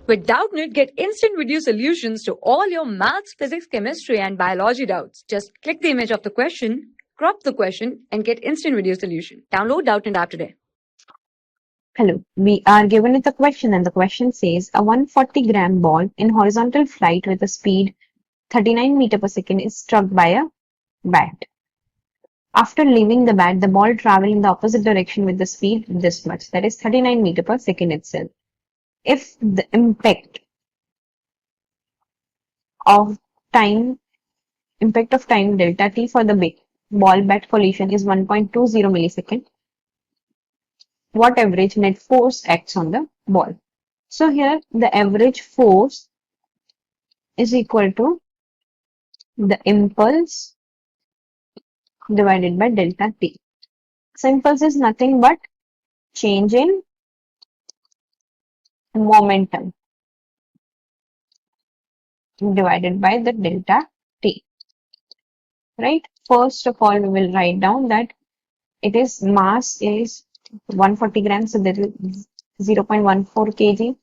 With Doubtnut, get instant video solutions to all your maths, physics, chemistry, and biology doubts. Just click the image of the question, crop the question, and get instant video solution. Download Doubtnut app today. Hello, we are given with a question and the question says a 140-gram ball in horizontal flight with a speed 39 meter per second is struck by a bat. After leaving the bat, the ball traveled in the opposite direction with the speed this much, that is 39 meter per second itself. If the impact of time delta t for the ball bat collision is 1.20 millisecond, what average net force acts on the ball? So here the average force is equal to the impulse divided by delta t. So impulse is nothing but change in momentum divided by the delta t. Right? First of all, we will write down that it is mass is 140 grams, so that is 0.14 kg.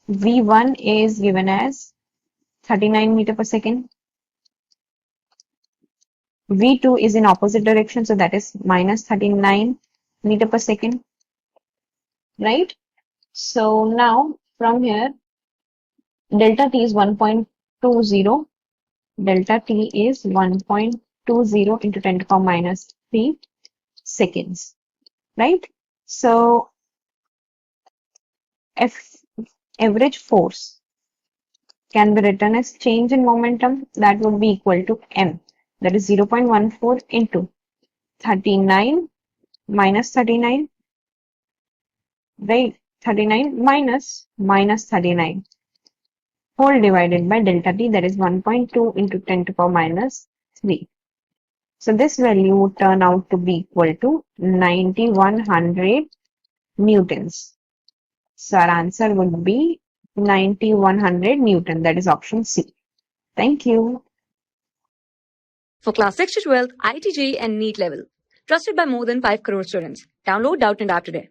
V1 is given as 39 meter per second. V2 is in opposite direction, so that is minus 39 meter per second. Right? So now from here, delta t is 1.20. Delta t is 1.20 into 10 to the power minus 3 seconds. Right? So average force can be written as change in momentum, that would be equal to m, that is 0.14 into 39 minus 39, right? 39 minus 39 whole divided by delta t, that is 1.2 into 10 to the power minus 3. So this value would turn out to be equal to 9100 newtons. So our answer would be 9100 Newton, that is option C. Thank you. For class 6 to 12, IIT JEE and NEET level. Trusted by more than 5 crore students. Download Doubtnut app today.